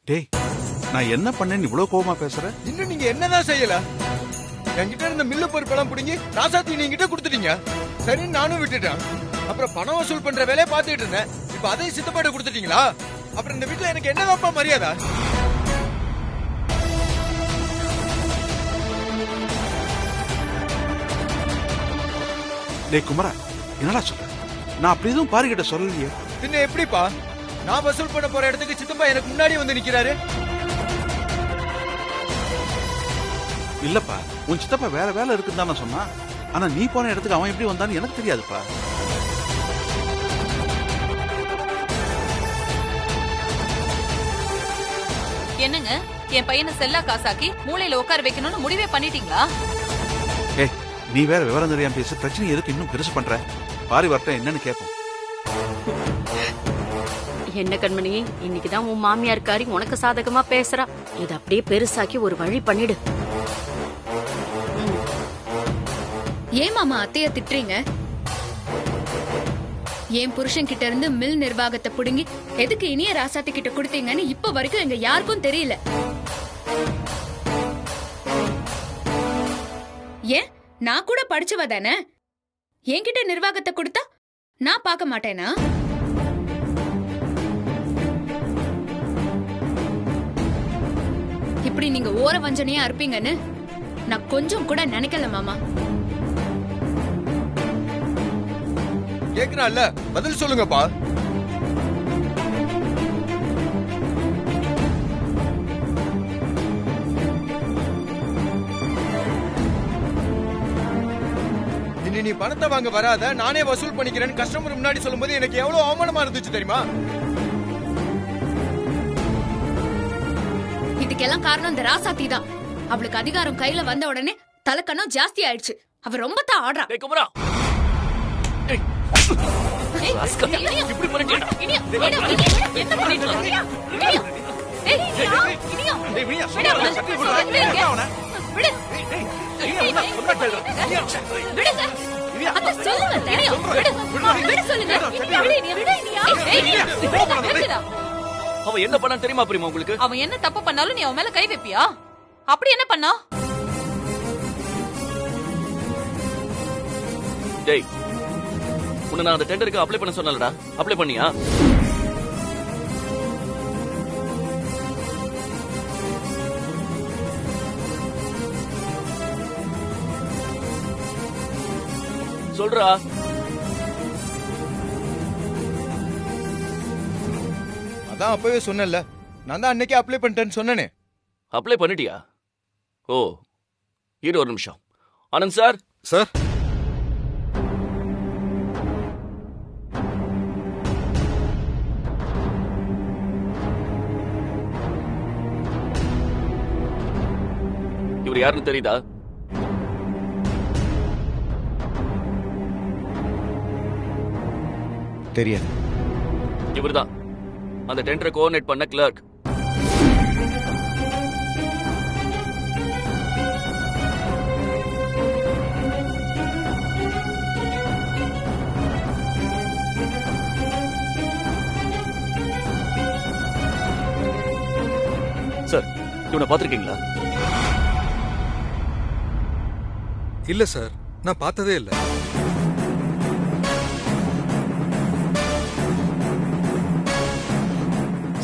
டேய், நான் என்ன பண்ணேன்னு இவ்வளவு கோவமா பேசுற? இன்னும் நீங்க என்னதான் செய்யல? என்கிட்ட இருந்த மில்லு பொறுப்பெல்லாம் பிடிங்கி ராசாத்தி நீங்கிட்ட கொடுத்துட்டீங்க. சரி, நானும் விட்டுட்டேன். அப்புறம் பணம் வசூல் பண்ற வேலையை பார்த்துட்டு இருந்தேன். இப்ப அதையும் சித்தப்பாடு கொடுத்துட்டீங்களா? அப்புறம் இந்த வீட்டுல எனக்கு என்னதான்ப்பா மரியாதை? டேய் குமரா, என்னடா சொல்ற? நான் அப்படி எதுவும் பாருகிட்ட சொல்லலையே. பின்ன எப்படிப்பா? நான் வசூல் பண்ண போற இடத்துக்கு சித்தப்பா எனக்கு முன்னாடி வந்து நிக்கிறாரு. இல்லப்பா, உன் சித்தப்பா வேற வேலை இருக்குன்னு தானே சொன்னான். ஆனா நீ போன இடத்துக்கு அவன் எப்படி வந்தான்னு எனக்கு தெரியாதுப்பா. என்னங்க, என் பையனை செல்லா காசாக்கி மூளையில உட்கார வைக்கணும்னு முடிவே பண்ணிட்டீங்களா? ஏய், நீ வேற விவரம் தெரியாம பேச. பிரச்சனை எதுக்கு இன்னும் பெருசு பண்ற? பாரி வரட்டும், என்னன்னு கேட்போம். என்ன கண்மணி, இன்னைக்குதான் உன் மாமியார்காரி உனக்கு சாதகமா பேசுறா. இத அப்படியே பெருசாக்கி ஒரு வழி பண்ணிடு. ஏன் மாமா அத்தைய திட்டுறீங்க? என் புருஷன் கிட்ட இருந்து மில் நிர்வாகத்தை புடுங்கி எதுக்கு இனிய ராசாத்தி கிட்ட கொடுத்தீங்கன்னு இப்ப வரைக்கும் எங்க யாருக்கும் தெரியல. ஏன், நான் கூட படிச்சவ தானே? என்கிட்ட நிர்வாகத்தை கொடுத்தா நான் பார்க்க மாட்டேனா? இப்படி நீங்க ஓர வஞ்சனையா இருப்பீங்கன்னு நான் கொஞ்சம் கூட நினைக்கல மாமா. கேக்குறான்ல, பதில் சொல்லுங்கப்பா. இனி நீ பணத்தை வாங்க வராத, நானே வசூல் பண்ணிக்கிறேன்னு கஸ்டமர் முன்னாடி சொல்லும்போது எனக்கு எவ்வளவு அவமானமா இருந்துச்சு தெரியுமா? இதுக்கெல்லாம் காரணம் இந்த ராசாத்தி தான். அவளுக்கு அதிகாரம் கையில வந்த உடனே தலைக்கணம் ஜாஸ்தி ஆயிடுச்சு. அவ ரொம்ப தான் ஆடுறா. இப்படி பண்ணிட்டேடா. என்ன பண்ணிட்டு இருக்க? ஏய், இனியா, இனியா. டேய் வினியா, விடு, சொல்றேன், சட்டி போடுறா. விடு, அவனை. விடு. என்ன சொன்னா கேளு. விடுங்க. அத்தை சொல்லுங்க, இனியா, விடு. விடு சொல்லுங்க. இனியா, விடு, இனியா, விடு, இனியா. ஏய், இனியா, விடுடா. அவன் என்ன பண்ணான்னு தெரியுமா பிரிமா உங்களுக்கு? அவன் என்ன தப்பு பண்ணாலும் நீ அவன் மேல கை வைப்பியா? அப்படி என்ன பண்ணா? டேய், உன்னை நான் அந்த டெண்டருக்கு அப்ளை பண்ண சொன்னலடா, அப்ளை பண்ணியா? சொல்றா. அதான் அப்பவே சொன்னேன்ல, நான் தான் அன்னைக்கே அப்ளை பண்ணிட்டேன்னு சொன்னேனே. அப்ளை பண்ணிட்டியா? ஓ, இரு ஒரு நிமிஷம். ஆனந்த் சார். சார், இவர் யாருன்னு தெரியுதா? தெரியாது. இவர்தான் அந்த டெண்டரை கோஆர்டினேட் பண்ண கிளர்க். சார், இவனை பாத்திருக்கீங்களா? இல்ல சார், நான் பார்த்ததே இல்ல.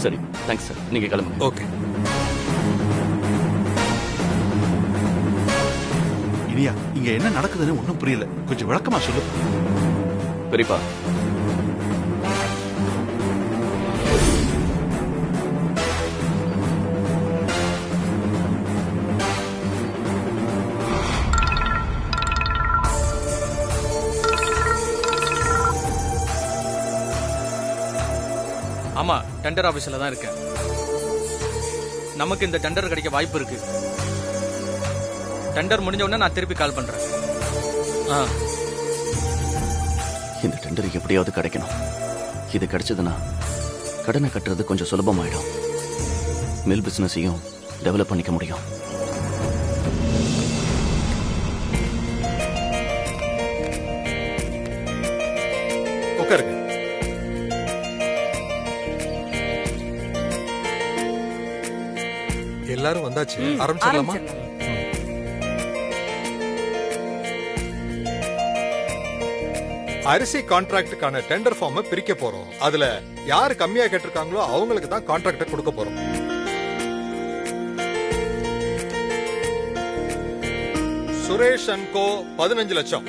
சரி, தேங்க்ஸ் சார். நீங்க கிளம்புங்க. ஓகே. இனியா, இங்க என்ன நடக்குதுன்னு ஒண்ணும் புரியல. கொஞ்சம் விளக்கமா சொல்லு. பெரியப்பா, ஆமா, டெண்டர் ஆபீஸ்ல தான் இருக்கேன். நமக்கு இந்த டெண்டர் கிடைக்க வாய்ப்பு இருக்கு. டெண்டர் முடிஞ்ச உடனே நான் திருப்பி கால் பண்றேன். இந்த டெண்டர் எப்படியாவது கிடைக்கணும். இது கிடைச்சதுன்னா கடனை கட்டுறது கொஞ்சம் சுலபமாயிடும். மில் பிசினஸையும் டெவலப் பண்ணிக்க முடியும். உட்காருங்க. எல்லாரும் வந்தாச்சு, ஆரம்பிச்சிடலாமா? அரிசி கான்ட்ராக்டுக்கான டெண்டர் ஃபார்மை பிரிக்க போறோம். அதுல யாரு கம்மியா கேட்டிருக்காங்களோ அவங்களுக்கு தான் கான்ட்ராக்ட கொடுக்க போறோம். சுரேஷ் அண்ட் கோ 15 லட்சம்,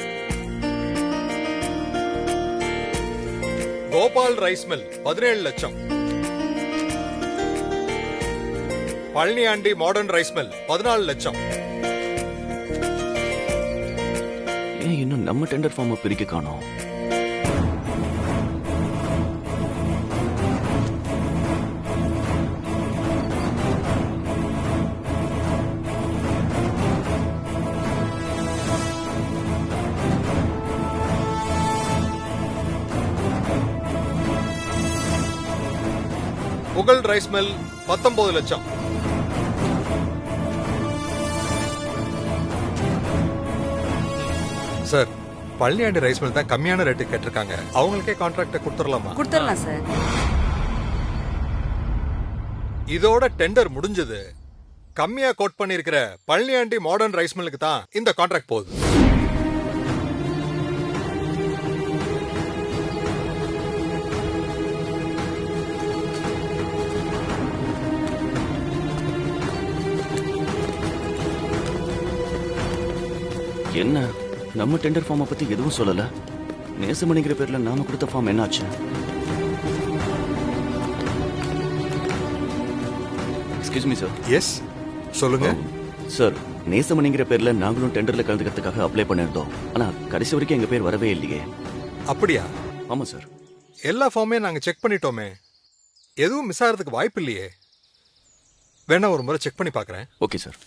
கோபால் ரைஸ் மில் 17 லட்சம், பழனியாண்டி மாடர்ன் ரைஸ் மில் 14 லட்சம். ஏன் இன்னும் நம்ம டெண்டர் ஃபார்மை பிரிக்க காணோம்? புகழ் ரைஸ் மில் 19 லட்சம், சார் பழனியாண்டி ரைஸ் மில் தான் கம்மியான ரேட்டு கேட்டிருக்காங்க. அவங்களுக்கே கான்ட்ராக்ட கொடுத்துடலாமா? கொடுத்துடலாம் சார். இதோட டெண்டர் முடிஞ்சது. கம்மியா கோட் பண்ணிருக்கிற பழனியாண்டி மாடர்ன் ரைஸ் மில்லுக்கு தான் இந்த கான்ட்ராக்ட் போகுது. என்ன நம்ம டெண்டர் ஃபார்மை பத்தி எதுவும் சொல்லல? நேசமணிங்கிற பேர்ல நாம கொடுத்த ஃபார்ம் என்னாச்சு? Excuse me sir. எஸ், சொல்லுங்க சார். நேசமணிங்கிற பேர்ல நாங்களும் டெண்டர்ல கலந்துக்கிறதுக்காக அப்ளை பண்ணிருந்தோம். ஆனா கடைசி வரைக்கும் எங்க பேர் வரவே இல்லையே. அப்படியா? ஆமா சார். எல்லா ஃபார்மையும் நாங்க செக் பண்ணிட்டோமே, எதுவும் மிஸ் ஆகிறதுக்கு வாய்ப்பு இல்லையே. வேணா ஒரு முறை செக் பண்ணி பார்க்கறேன். Okay sir.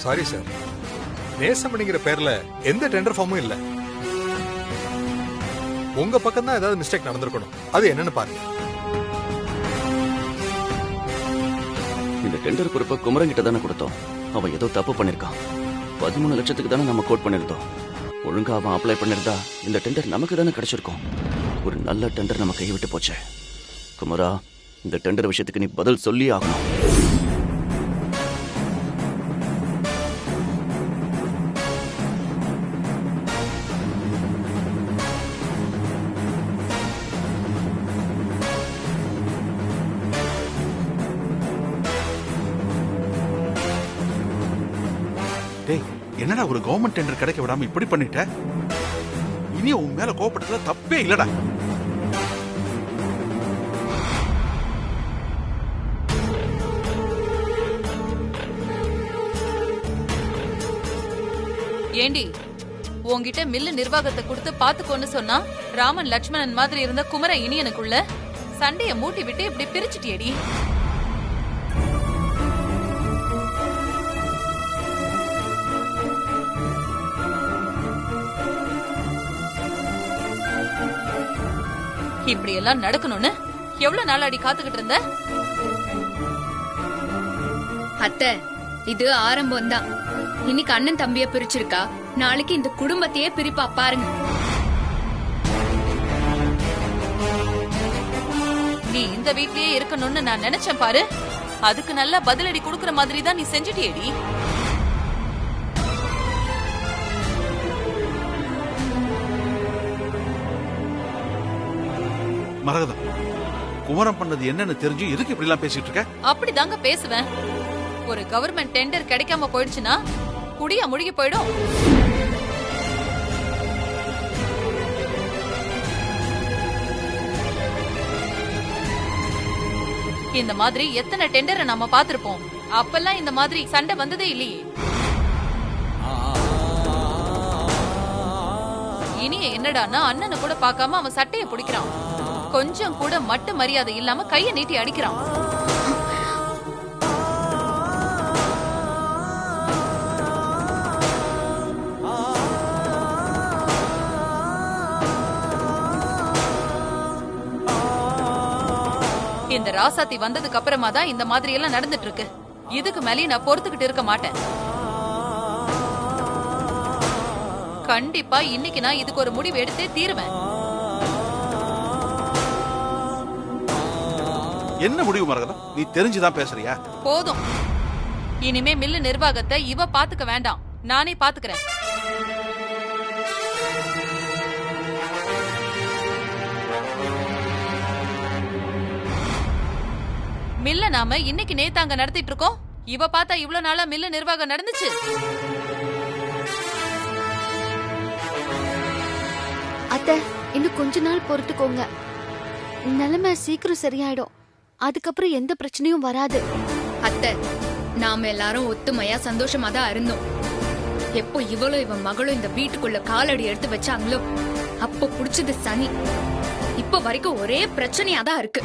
சாரி சார், நேசமணிங்கிற பேர்ல எந்த டெண்டர் ஃபார்மும் இல்ல. உங்க பக்கம் தான் ஏதாவது மிஸ்டேக் நடந்திருக்கணும். அது என்னன்னு பாருங்க. இந்த டெண்டர் பொறுப்பை குமரங்கிட்ட தானே கொடுத்தோம். அவன் ஏதோ தப்பு பண்ணிருக்கான். 13 லட்சத்துக்கு தானே நம்ம கோட் பண்ணிருந்தோம். ஒழுங்கா அவன் அப்ளை பண்ணிருந்தா இந்த டெண்டர் நமக்கு தானே கிடைச்சிருக்கும். ஒரு நல்ல டெண்டர் நம்ம கைவிட்டு போச்சு. குமரா, இந்த டெண்டர் விஷயத்துக்கு நீ பதில் சொல்லி ஆகணும். டேய், என்னடா ஒரு கவர்மெண்ட் டெண்டர் கிடைக்க விடாம இப்படி பண்ணிட்ட? இனி உன் மேல கோபப்பட்டதுல தப்பே இல்லடா. ஏண்டி, உன்கிட்ட மில்லு நிர்வாகத்தை கொடுத்து பாத்துக்கோன்னு சொன்னா ராமன் லட்சுமணன் மாதிரி இருந்த குமர இனியனுக்குள்ள சண்டைய மூட்டி விட்டு இப்படி பிரிச்சுட்டியடி. இப்படி எல்லாம் நடக்கணும்னு எவ்வளவு நாளாடி காத்துக்கிட்டு இருந்த? அத்தை, இது ஆரம்பம் தான். இன்னைக்கு அண்ணன் தம்பிய பிரிச்சிருக்கா, நாளைக்கு இந்த குடும்பத்தையே பிரிப்பா பாருங்க. நீ இந்த வீட்லயே இருக்கணும்னு நான் நினைச்சேன் பாரு. அதுக்கு நல்லா பதிலடி கொடுக்கற மாதிரி தான் நீ செஞ்சுட்டியேடி. மரகதம், குமரம் பண்ணது என்னன்னு தெரிஞ்சு எதுக்கு இப்படி எல்லாம் பேசிட்டு இருக்க? அப்படிதாங்க பேசுவேன். ஒரு கவர்மெண்ட் டெண்டர் கிடைக்காம போயிடுச்சுன்னா குடியா முழுகி போயிடும். இந்த மாதிரி எத்தனை டெண்டரை நாம பாத்திருப்போம். அப்பெல்லாம் இந்த மாதிரி சண்டை வந்ததே இல்லையே. இனிய என்னடான்னா அண்ணனை கூட பார்க்காம அவன் சட்டைய பிடிக்கிறான். கொஞ்சம் கூட மட்டு மரியாதை இல்லாம கைய நீட்டி அடிக்கிறான். இந்த ராசாத்தி வந்ததுக்கு அப்புறமா தான் இந்த மாதிரி எல்லாம் நடந்துட்டு இருக்கு. இதுக்கு மேலேயும் நான் பொறுத்துக்கிட்டு இருக்க மாட்டேன். கண்டிப்பா இன்னைக்கு நான் இதுக்கு ஒரு முடிவு எடுத்தே தீருவேன். என்ன முடிவு மரகதம்? நீ தெரிஞ்சுதான் பேசுறியா? போதும். இனிமே மில்லு நிர்வாகத்தை இவ பாத்துக்க வேண்டாம், நானே பாத்துக்கிறேன். மில்ல நாம இன்னைக்கு நேத்தாங்க நடத்திட்டு இருக்கோம். இவ பார்த்தா இவ்வளவு நாளா மில்லு நிர்வாகம் நடந்துச்சு. அத்தை, இன்னும் கொஞ்ச நாள் பொறுத்துக்கோங்க. நிலைமை சீக்கிரம் சரியாயிடும். அதுக்கப்புறம் எந்த பிரச்சனையும் வராது. அத்தை, நாம எல்லாரும் ஒத்துமையா சந்தோஷமா தான் இருந்தோம். எப்போ இவளும் இவன் மகளும் இந்த வீட்டுக்குள்ள காலடி எடுத்து வச்சாங்களோ அப்போ புடிச்சது சனி. இப்ப வரைக்கும் ஒரே பிரச்சனையா தான் இருக்கு.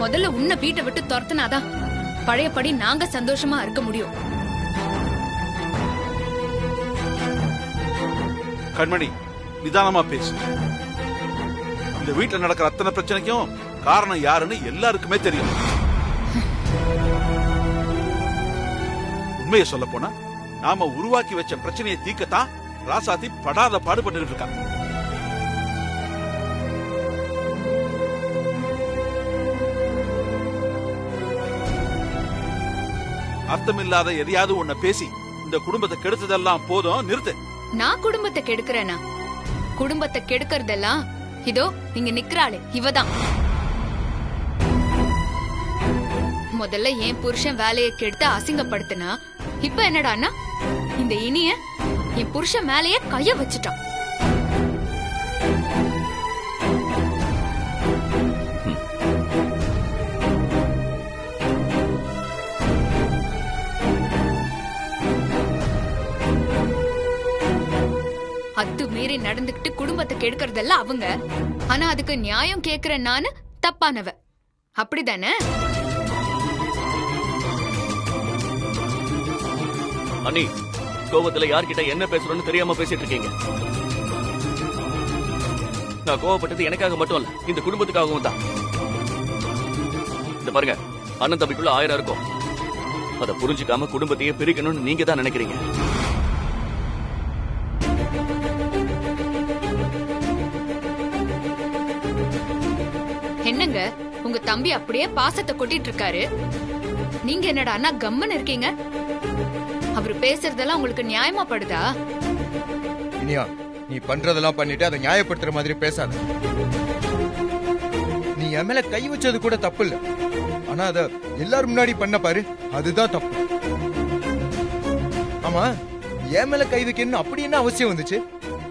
முதல்ல உன்னை வீட்டை விட்டு துரத்துனாதான் பழையபடி நாங்க சந்தோஷமா இருக்க முடியும். கண்மணி, நிதானமா பேசு. இந்த வீட்டுல நடக்கிற அத்தனை பிரச்சனைக்கும் காரணம் யாருன்னு எல்லாருக்குமே தெரியும். உண்மையை சொல்ல போனா நாம உருவாக்கி வச்ச பிரச்சனையை தீர்க்கத்தான் ராசாத்தி படாத பாடுபட்டு இருக்கா. அர்த்தமில்லாத எதையாவது உன்னை பேசி இந்த குடும்பத்தை கெடுத்ததெல்லாம் போதும், நிறுத்து. நான் குடும்பத்தை கெடுக்கிறேனா? குடும்பத்தை கெடுக்கிறதெல்லாம் இதோ இங்க நிக்கிறாளே இவதான். முதல்ல என் புருஷன் வேலையை கெடுத்து அசிங்கப்படுத்தினா, இப்ப என்னடான்னா இந்த இனிய என் புருஷன் மேலேயே கைய வச்சுட்டான். அத்து மீறி நடந்துகிட்டு குடும்பத்தை கெடுக்கிறதெல்லாம் அவங்க. ஆனா அதுக்கு நியாயம் கேக்குற நானு தப்பானவ, அப்படிதானே? அண்ணி, கோபத்துல யார்கிட்ட என்ன பேசுறோம்னு தெரியாம பேசிட்டு இருக்கீங்க. நான் கோவப்பட்டது எனக்காக மட்டும் இல்ல, இந்த குடும்பத்துக்காகவும் தான். இந்த பாருங்க, அண்ணன் தம்பிக்குள்ள 1000 இருக்கும். அதை புரிஞ்சுக்காம குடும்பத்தையே பிரிக்கணும்னு நீங்க தான் நினைக்கிறீங்க. என்னங்க, உங்க தம்பி அப்படியே பாசத்தை கொட்டிட்டு இருக்காரு. நீங்க என்னடான்னா கம்மன் இருக்கீங்க. அவரு பேசுறதெல்லாம் உங்களுக்கு நியாயமா படுதா? இனியா, நீ பண்றதெல்லாம் பண்ணிட்டு அதை நியாயப்படுத்துற மாதிரி பேசாத. நீ என் மேல கை வச்சது கூட தப்பு இல்ல, ஆனா அத எல்லாரும் முன்னாடி பண்ண பாரு, அதுதான் தப்பு. ஆமா, என் மேல கை வைக்கணும் அப்படி என்ன அவசியம் வந்துச்சு?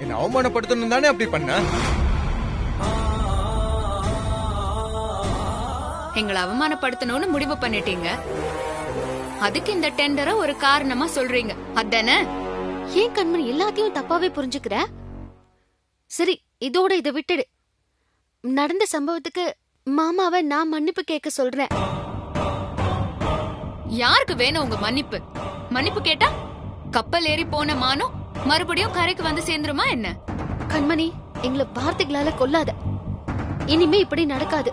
என்ன அவமானப்படுத்தணும் தானே அப்படி பண்ண? எங்களை அவமானப்படுத்தணும்னு முடிவு பண்ணிட்டீங்க. அதுக்கு இந்த டெண்டரை ஒரு காரணமா சொல்றீங்க, அதானே? ஏன் கண்மணி எல்லாத்தையும் தப்பாவே புரிஞ்சுக்கிற? சரி, இதோட இதை விட்டுடு. நடந்த சம்பவத்துக்கு மாமாவை நான் மன்னிப்பு கேட்க சொல்றேன். யாருக்கு வேணும் உங்க மன்னிப்பு? மன்னிப்பு கேட்டா கப்பல் ஏறி போன மானம் மறுபடியும் கரைக்கு வந்து சேர்ந்துருமா என்ன? கண்மணி, எங்களை வார்த்தைகளால கொல்லாத. இனிமே இப்படி நடக்காது.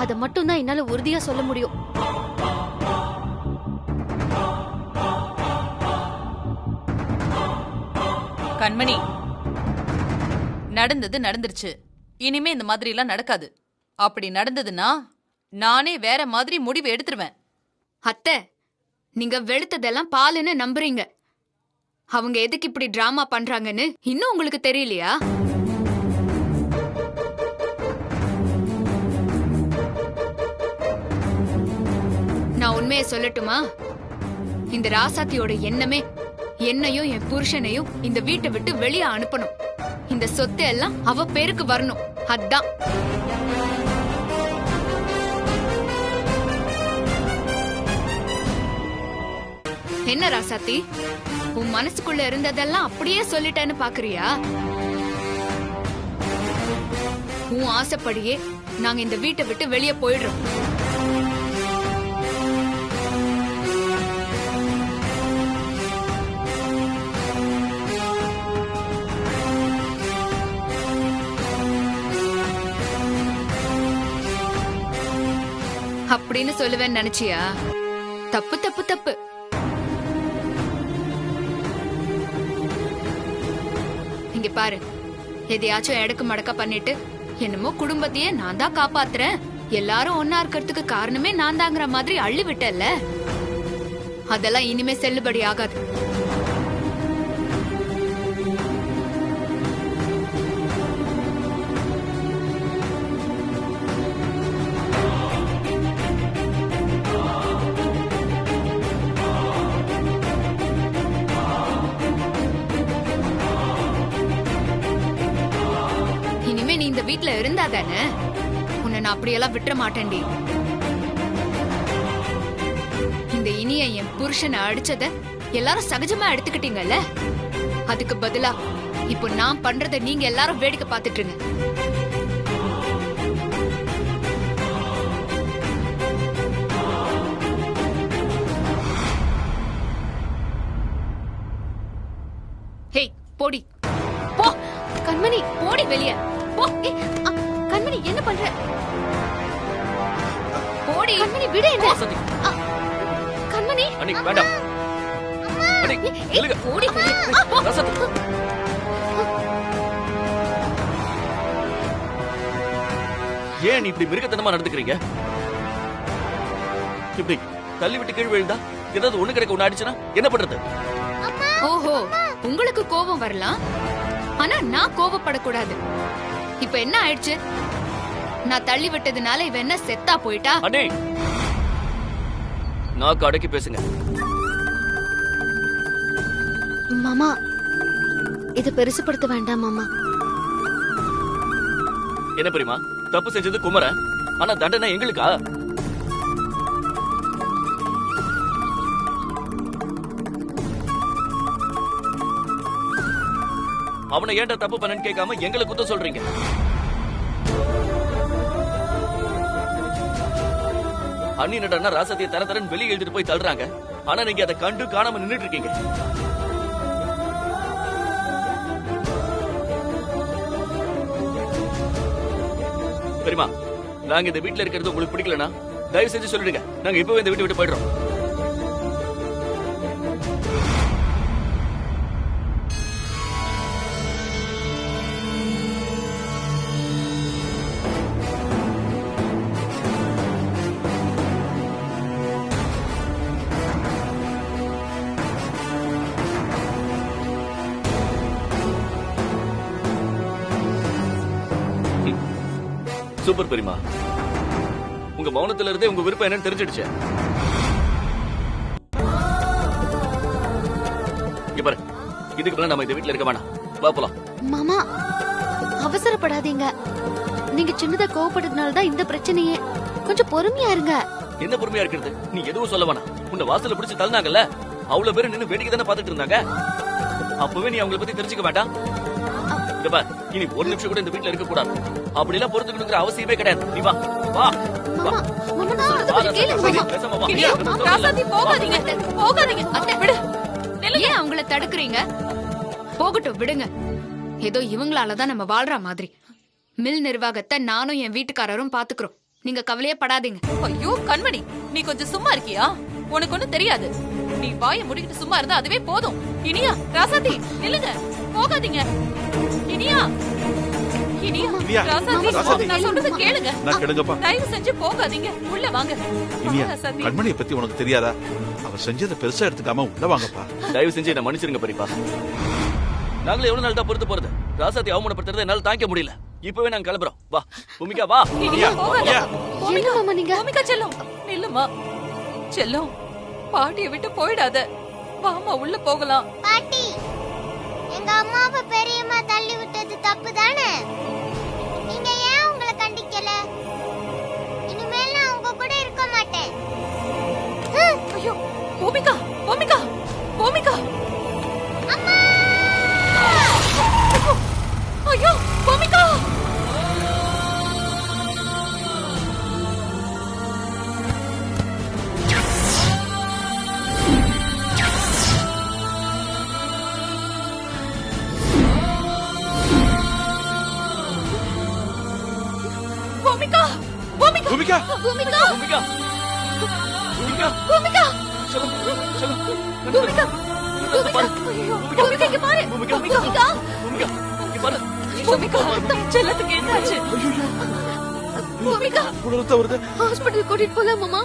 அத மட்டும் தான் என்னால உறுதியா சொல்ல முடியும். கண்மணி, நடந்தது நடந்துருச்சு. இனிமே இந்த மாதிரி எல்லாம் நடக்காது. அப்படி நடந்ததுன்னா நானே வேற மாதிரி முடிவு எடுத்துருவேன். அத்தை, நீங்க வெளுத்ததெல்லாம் பாலுன்னு நம்புறீங்க. அவங்க எதுக்கு இப்படி டிராமா பண்றாங்கன்னு இன்னும் உங்களுக்கு தெரியலையா? நான் உண்மையை சொல்லட்டுமா? இந்த ராசாத்தியோட எண்ணமே என்னையும் என் புருஷனையும் இந்த வீட்டை விட்டு வெளியே அனுப்பணும். இந்த சொத்து எல்லாம் அவ பேருக்கு வரணும். அதான். என்ன ராசாத்தி, உன் மனசுக்குள்ள இருந்ததெல்லாம் அப்படியே சொல்லிட்டேன்னு பாக்குறியா? உன் ஆசைப்படியே நாங்க இந்த வீட்டை விட்டு வெளியே போயிடுறோம். அப்படின்னு சொல்லுவேன்னு நினைச்சியா? தப்பு தப்பு தப்பு. இங்க பாரு, எதையாச்சும் எடக்கு மடக்கா பண்ணிட்டு என்னமோ குடும்பத்தையே நான் தான் காப்பாத்துறேன், எல்லாரும் ஒன்னா இருக்கிறதுக்கு காரணமே நான் தாங்கிற மாதிரி அள்ளி விட்டல்ல, அதெல்லாம் இனிமே செல்லுபடி ஆகாது. இனிமே நீ இந்த வீட்ல இருந்தா தானே உன்னை நான் அப்படியெல்லாம் விட்டுற மாட்டேன்டி. இந்த இனிய என் புருஷனை அடிச்சத எல்லாரும் சகஜமா எடுத்துக்கிட்டீங்கல்ல, அதுக்கு பதிலா இப்போ நான் பண்றத நீங்க எல்லாரும் வேடிக்கை பார்த்துட்டு இருங்க. ஹேய் போடி போ. கண்மணி, போடி வெளிய போ. கண்மணி என்ன பண்ற? போடி. கண்மணி விடு என்ன? கண்மணி அண்ணி வேண்டாம். அண்ணி நில்லுங்க. போடி வெளிய. ராசாத்தி. ஏன் நீ இப்படி மிருகத்தனமா நடந்துக்கிறீங்க? இப்படி தள்ளி விட்டு கீழ் விழுந்தா ஏதாவது ஒண்ணு கிடைக்க ஒண்ணு ஆயிடுச்சுன்னா என்ன பண்றது? ஓஹோ, உங்களுக்கு கோபம் வரலாம், ஆனா நான் கோபப்படக்கூடாது. இப்ப என்ன ஆயிடுச்சு? நான் தள்ளி விட்டதுனால இவ என்ன செத்தா போயிட்டா? அண்ணே நான் அடக்கி பேசுங்க. மாமா, இத பெருசுபடுத்த வேண்டாம் மாமா. என்ன பெரியமா, தப்பு செஞ்சது குமரன், ஆனா தண்டனை எங்களுக்கா? அவனை ஏன்டா தப்பு பண்ணன்னு கேட்காம எங்களை குத்தம் சொல்றீங்க? அண்ணி நடனா ராசத்திய தர தரன்னு வெளியே எழுதிட்டு போய் தள்ளுறாங்க, ஆனா நீங்க அதை கண்டு காணாம நின்னுட்டு இருக்கீங்க. பெரியமா, நாங்க இந்த வீட்டுல இருக்கிறது உங்களுக்கு பிடிக்கலனா தயவு செஞ்சு சொல்லிடுங்க, நாங்க இப்பவே இந்த வீட்டை விட்டு போயிடுறோம். சூப்பர் பெரியமா, உங்க மௌனத்துல இருந்தே உங்க விருப்பம் என்னன்னு தெரிஞ்சிடுச்சு. இப்ப இதுக்கு மேல நம்ம இந்த வீட்டுல இருக்க வேணாம், வா போலாம். மாமா அவசரப்படாதீங்க, நீங்க சின்னதா கோவப்பட்டதுனால தான் இந்த பிரச்சனையே. கொஞ்சம் பொறுமையா இருங்க. என்ன பொறுமையா இருக்கிறது? நீ எதுவும் சொல்ல வேணாம். உன்னை வாசல்ல பிடிச்சு தள்ளினாங்கல்ல, அவ்வளவு பேரு நின்னு வேடிக்கை தானே பாத்துட்டு இருந்தாங்க. அப்பவே நீ அவங்களை பத்தி தெரிஞ்சுக்க வேண்டாம். இந்த பார், இனி ஒரு நிமிஷம் கூட இந்த வீட்டுல இருக்க கூடாது. அப்படி எல்லாம் பொறுத்துக்கணுங்கிற அவசியமே கிடையாது. நீ வா வா. மாமா, மாமா நான் சொல்றத கேளுங்க மாமா. ராசாத்தி போகாதீங்க, போகாதீங்க. அத்தை விடு. ஏன் அவங்கள தடுக்குறீங்க? போகட்டும், விடுங்க. ஏதோ இவங்களாலதான் நம்ம வாழ்ற மாதிரி. மில் நிர்வாகத்தை நானும் என் வீட்டுக்காரரும் பாத்துக்கிறோம், நீங்க கவலையே படாதீங்க. ஐயோ கண்மணி, நீ கொஞ்சம் சும்மா இருக்கியா? உனக்கு ஒண்ணும் தெரியாது. நீ வாயை முடிக்கிட்டு சும்மா இருந்தா அதுவே போதும். இனியா, ராசாத்தி நில்லுங்க, போகாதீங்க. இனியா, இனியா, இனியா, ராசாத்தி ராசாத்தி. நான் சொல்றது கேளுங்க. நான் கேளுங்கப்பா. தயவு செஞ்சு போகாதீங்க, உள்ள வாங்க. இனியா, ராசாத்தி. கண்மணியை பத்தி உனக்கு தெரியாதா? அவ செஞ்சதை பெருசா எடுத்துக்காம உள்ள வாங்கப்பா. தயவு செஞ்சு என்ன மன்னிச்சிருங்க பெரியப்பா. நாங்களே எவ்வளவு நாள் தான் பொறுத்து போறது? ராசாத்தி அவமானப்படுத்துறதை என்னால தாங்க முடியல. இப்பவே நாங்க கிளம்புறோம். வா பூமிகா வா. இனியா, போகாத. என்ன மாமா நீங்க? பூமிகா செல்லம், நில்லுமா. செல்லம், பாட்டியை விட்டு போயிடாத. வாமா உள்ள போகலாம். பாட்டி, எங்க அம்மாவை பெரியம்மா தள்ளி விட்டது தப்பு தானே? நீங்க ஏன் உங்களை கண்டிக்கல? இனிமேல் நான் உங்க கூட இருக்க மாட்டேன். ஐயோ பூமிகா, பூமிகா, பூமிகா. அம்மா! ஐயோ பூமிகா. பூமிகா, பூமிகா பூமிகா பூமிகா பூமிகா பூமிகா பூமிகா செல்லம் செல்லம் பூமிகா பூமிகா ஐயோ, பூமிகா இங்க பாரு பூமிகா பூமிகா பூமிகா இங்க பாரு பூமிகா செல்லத்துக்கு என்னாச்சு பூமிகா உடல் வருது ஹாஸ்பிட்டல் கூட்டிட்டு போலாம் மாமா